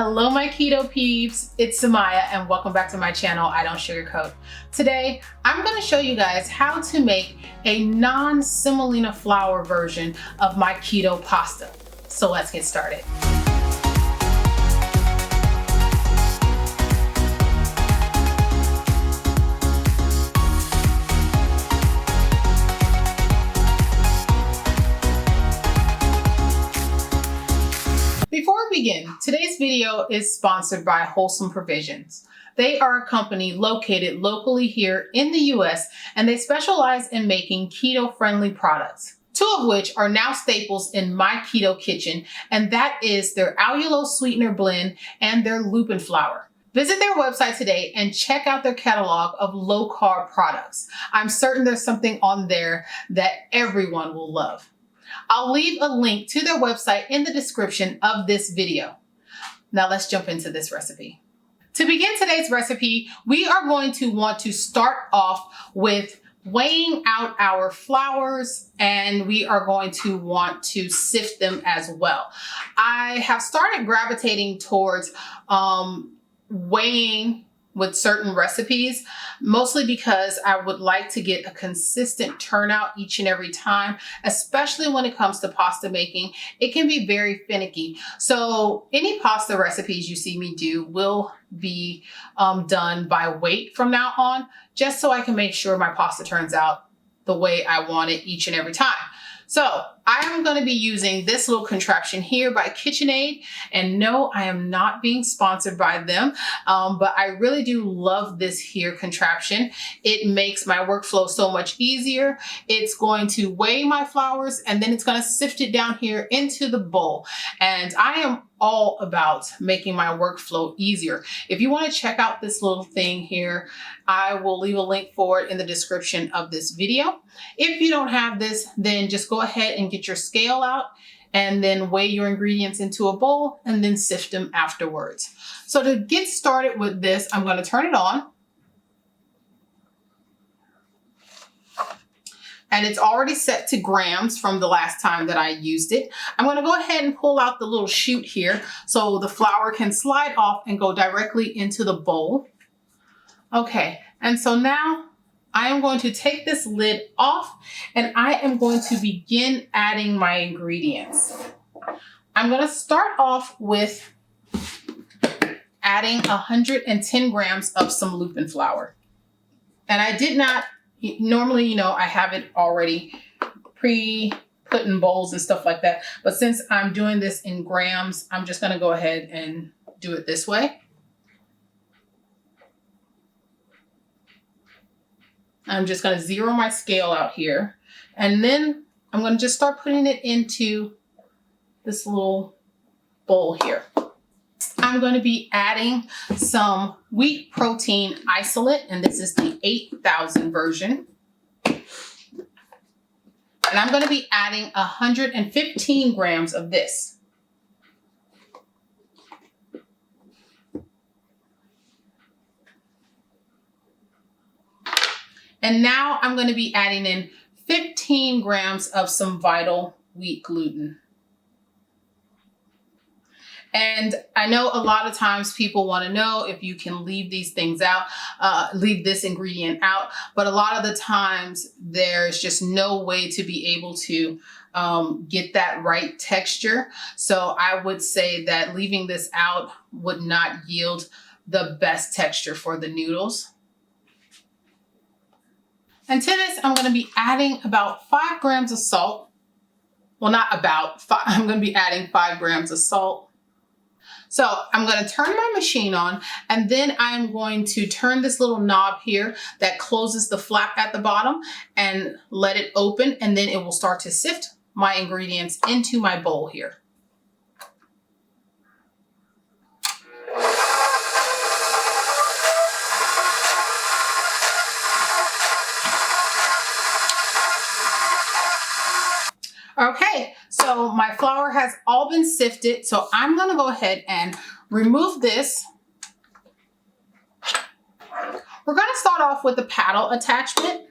Hello my keto peeps, it's Samaya and welcome back to my channel, I Don't Sugarcoat. Today, I'm going to show you guys how to make a non-semolina flour version of my keto pasta. So let's get started. Before we begin, today's video is sponsored by Wholesome Provisions. They are a company located locally here in the US and they specialize in making keto-friendly products, two of which are now staples in my keto kitchen, and that is their allulose sweetener blend and their Lupin Flour. Visit their website today and check out their catalog of low-carb products. I'm certain there's something on there that everyone will love. I'll leave a link to their website in the description of this video. Now let's jump into this recipe. To begin today's recipe, we are going to want to start off with weighing out our flours, and we are going to want to sift them as well. I have started gravitating towards weighing with certain recipes, mostly because I would like to get a consistent turnout each and every time, especially when it comes to pasta making. It can be very finicky. So any pasta recipes you see me do will be done by weight from now on, just so I can make sure my pasta turns out the way I want it each and every time. So I am going to be using this little contraption here by KitchenAid, and no, I am not being sponsored by them, but I really do love this here contraption. It makes my workflow so much easier. It's going to weigh my flours and then it's going to sift it down here into the bowl. And I am all about making my workflow easier. If you want to check out this little thing here, I will leave a link for it in the description of this video. If you don't have this, then just go ahead and get your scale out and then weigh your ingredients into a bowl and then sift them afterwards. So to get started with this, I'm going to turn it on. And it's already set to grams from the last time that I used it. I'm going to go ahead and pull out the little chute here so the flour can slide off and go directly into the bowl. Okay, and so now I am going to take this lid off and I am going to begin adding my ingredients. I'm going to start off with adding 110 grams of some Lupin flour. And I did not, normally, you know, I have it already pre-put in bowls and stuff like that. But since I'm doing this in grams, I'm just going to go ahead and do it this way. I'm just going to zero my scale out here. And then I'm going to just start putting it into this little bowl here. I'm going to be adding some wheat protein isolate, and this is the 8,000 version. And I'm going to be adding 115 grams of this. And now I'm going to be adding in 15 grams of some vital wheat gluten. And I know a lot of times people want to know if you can leave these things out, leave this ingredient out, but a lot of the times there's just no way to be able to get that right texture. So I would say that leaving this out would not yield the best texture for the noodles. And to this, I'm going to be adding about 5 grams of salt. Well, not about, I'm going to be adding 5 grams of salt. So I'm going to turn my machine on, and then I'm going to turn this little knob here that closes the flap at the bottom and let it open, and then it will start to sift my ingredients into my bowl here. Okay, so my flour has all been sifted, so I'm going to go ahead and remove this. We're going to start off with the paddle attachment.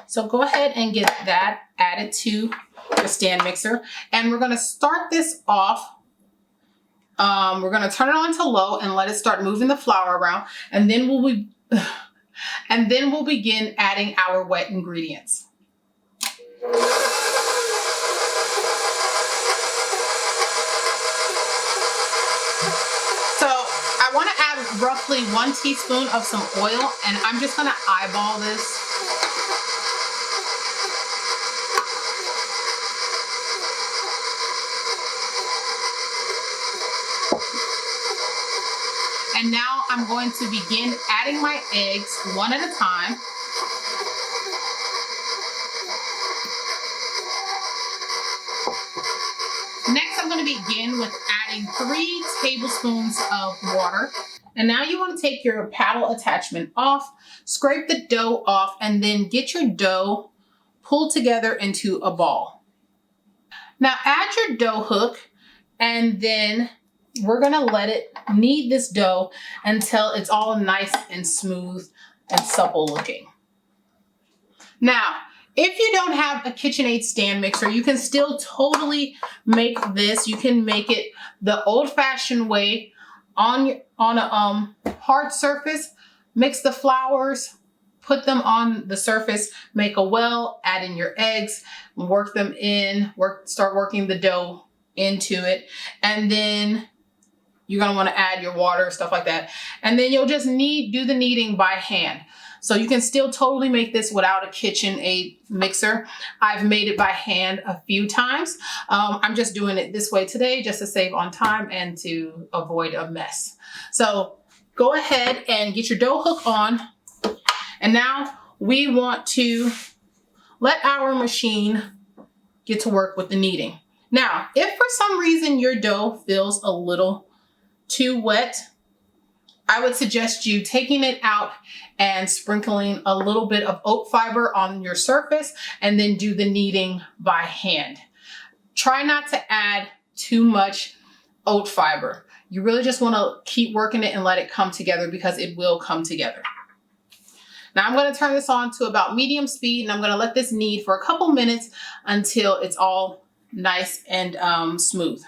So go ahead and get that added to the stand mixer. And we're going to start this off We're going to turn it on to low and let it start moving the flour around. And then we'll begin adding our wet ingredients. So I want to add roughly 1 teaspoon of some oil, and I'm just going to eyeball this. And now I'm going to begin adding my eggs one at a time. Next, I'm going to begin with adding 3 tablespoons of water. And now you want to take your paddle attachment off, scrape the dough off, and then get your dough pulled together into a ball. Now add your dough hook, and then we're going to let it knead this dough until it's all nice and smooth and supple looking. Now, if you don't have a KitchenAid stand mixer, you can still totally make this. You can make it the old-fashioned way on a hard surface. Mix the flours, put them on the surface, make a well, add in your eggs, work them in, start working the dough into it, and then you're going to want to add your water, stuff like that. And then you'll just do the kneading by hand. So you can still totally make this without a KitchenAid mixer. I've made it by hand a few times. I'm just doing it this way today just to save on time and to avoid a mess. So go ahead and get your dough hook on. And now we want to let our machine get to work with the kneading. Now, if for some reason your dough feels a little too wet, I would suggest you taking it out and sprinkling a little bit of oat fiber on your surface and then do the kneading by hand. Try not to add too much oat fiber. You really just want to keep working it and let it come together because it will come together. Now I'm going to turn this on to about medium speed, and I'm going to let this knead for a couple minutes until it's all nice and smooth.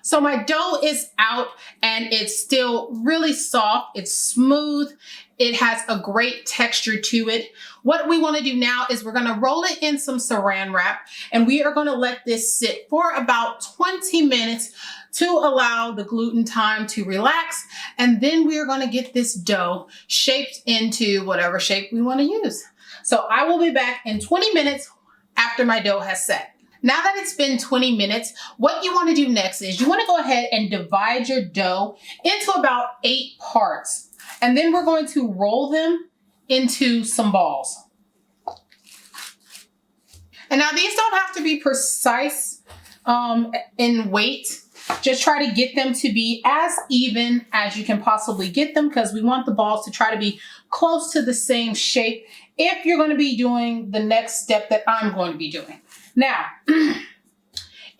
So my dough is out and it's still really soft. It's smooth. It has a great texture to it. What we want to do now is we're going to roll it in some saran wrap, and we are going to let this sit for about 20 minutes to allow the gluten time to relax. And then we are going to get this dough shaped into whatever shape we want to use. So I will be back in 20 minutes after my dough has set. Now that it's been 20 minutes, what you want to do next is you want to go ahead and divide your dough into about 8 parts. And then we're going to roll them into some balls. And now these don't have to be precise in weight. Just try to get them to be as even as you can possibly get them, because we want the balls to try to be close to the same shape if you're going to be doing the next step that I'm going to be doing. Now, if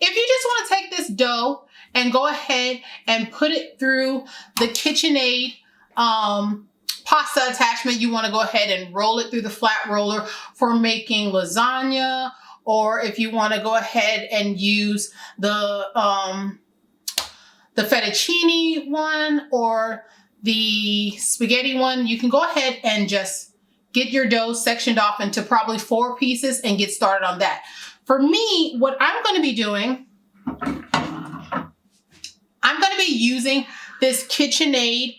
you just want to take this dough and go ahead and put it through the KitchenAid pasta attachment, you want to go ahead and roll it through the flat roller for making lasagna, or if you want to go ahead and use the fettuccine one or the spaghetti one, you can go ahead and just get your dough sectioned off into probably 4 pieces and get started on that. For me, what I'm going to be doing, I'm going to be using this KitchenAid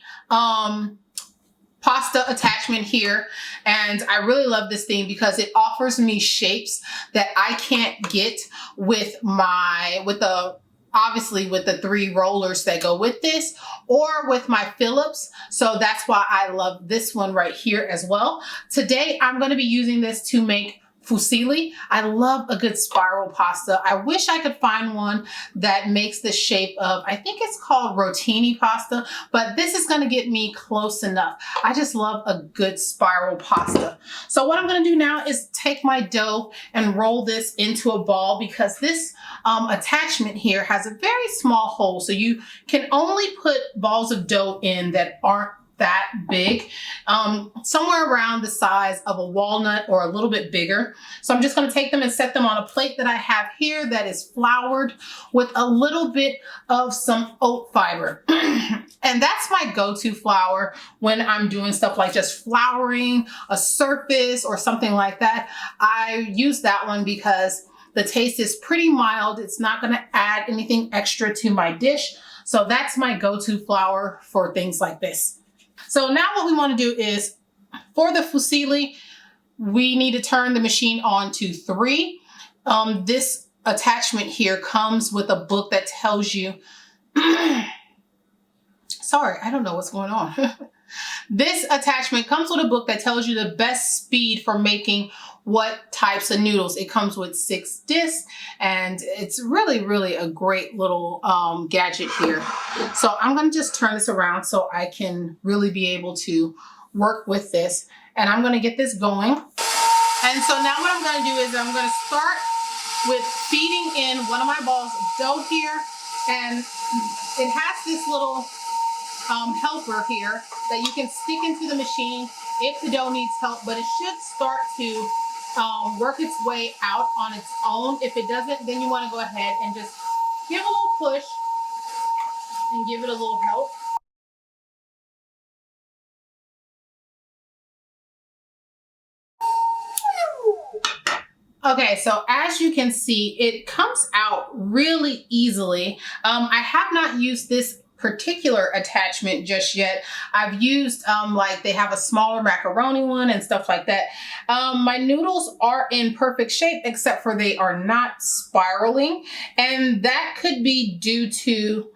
pasta attachment here. And I really love this thing because it offers me shapes that I can't get with obviously with the 3 rollers that go with this, or with my Phillips. So that's why I love this one right here as well. Today, I'm going to be using this to make fusilli. I love a good spiral pasta. I wish I could find one that makes the shape of, I think it's called rotini pasta, but this is going to get me close enough. I just love a good spiral pasta. So what I'm going to do now is take my dough and roll this into a ball, because this attachment here has a very small hole. So you can only put balls of dough in that aren't that big, somewhere around the size of a walnut or a little bit bigger. So I'm just going to take them and set them on a plate that I have here that is floured with a little bit of some oat fiber. And that's my go-to flour when I'm doing stuff like just flouring a surface or something like that. I use that one because the taste is pretty mild. It's not going to add anything extra to my dish. So that's my go-to flour for things like this. So now what we want to do is, for the fusilli, we need to turn the machine on to 3. This attachment here comes with a book that tells you, sorry, I don't know what's going on. This attachment comes with a book that tells you the best speed for making what types of noodles. It comes with 6 discs, and it's really, really a great little gadget here. So I'm going to just turn this around so I can really be able to work with this. And I'm going to get this going. And so now what I'm going to do is I'm going to start with feeding in one of my balls of dough here. And it has this little helper here that you can stick into the machine if the dough needs help, but it should start to work its way out on its own. If it doesn't, then you want to go ahead and just give a little push and give it a little help. Okay, so as you can see, it comes out really easily. I have not used this particular attachment just yet. I've used like they have a smaller macaroni one and stuff like that. My noodles are in perfect shape, except for they are not spiraling, and that could be due to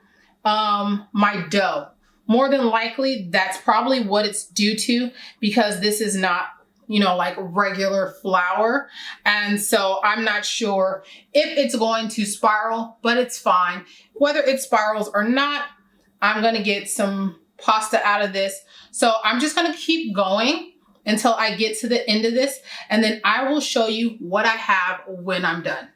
my dough. More than likely, that's probably what it's due to, because this is not, you know, like regular flour. And so I'm not sure if it's going to spiral, but it's fine. Whether it spirals or not, I'm going to get some pasta out of this. So I'm just going to keep going until I get to the end of this, and then I will show you what I have when I'm done.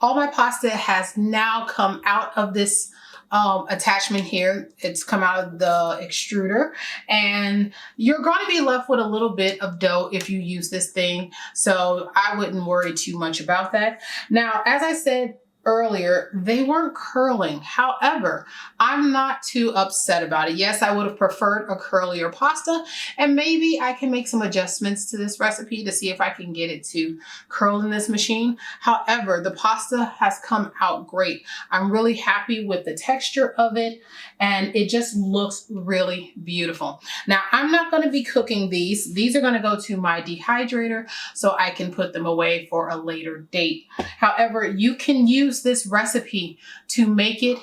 All my pasta has now come out of this attachment here. It's come out of the extruder, and you're going to be left with a little bit of dough if you use this thing. So I wouldn't worry too much about that. Now, as I said earlier, they weren't curling. However, I'm not too upset about it. Yes, I would have preferred a curlier pasta, and maybe I can make some adjustments to this recipe to see if I can get it to curl in this machine. However, the pasta has come out great. I'm really happy with the texture of it, and it just looks really beautiful. Now, I'm not going to be cooking these. These are going to go to my dehydrator so I can put them away for a later date. However, you can use this recipe to make it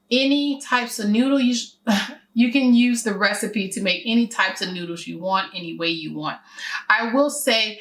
any types of noodle. You can use the recipe to make any types of noodles you want, any way you want. I will say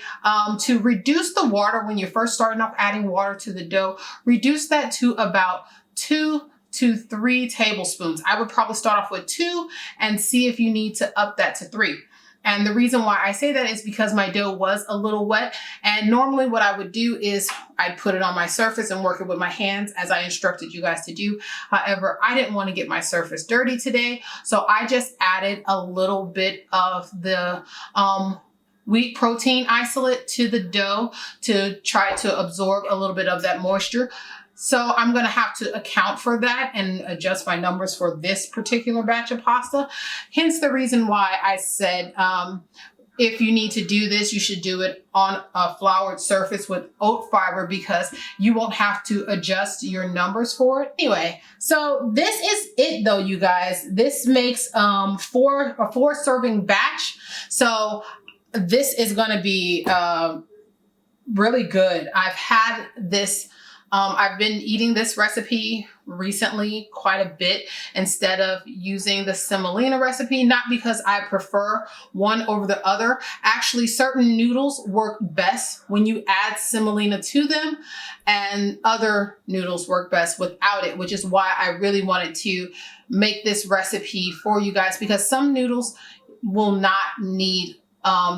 to reduce the water when you're first starting off adding water to the dough, reduce that to about 2 to 3 tablespoons. I would probably start off with 2 and see if you need to up that to 3. And the reason why I say that is because my dough was a little wet. And normally what I would do is I'd put it on my surface and work it with my hands as I instructed you guys to do. However, I didn't want to get my surface dirty today. So I just added a little bit of the wheat protein isolate to the dough to try to absorb a little bit of that moisture. So I'm going to have to account for that and adjust my numbers for this particular batch of pasta. Hence the reason why I said if you need to do this, you should do it on a floured surface with oat fiber, because you won't have to adjust your numbers for it. Anyway, so this is it though, you guys. This makes a 4 serving batch. So this is going to be really good. I've had this. I've been eating this recipe recently quite a bit instead of using the semolina recipe, not because I prefer one over the other. Actually, certain noodles work best when you add semolina to them, and other noodles work best without it, which is why I really wanted to make this recipe for you guys, because some noodles will not need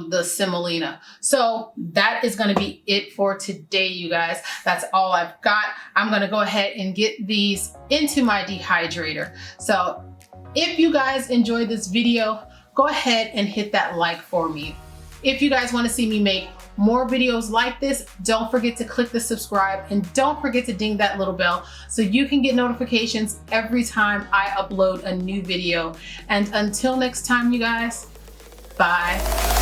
the semolina. So that is going to be it for today, you guys. That's all I've got. I'm going to go ahead and get these into my dehydrator. So if you guys enjoyed this video, go ahead and hit that like for me. If you guys want to see me make more videos like this, don't forget to click the subscribe and don't forget to ding that little bell so you can get notifications every time I upload a new video. And until next time, you guys, bye.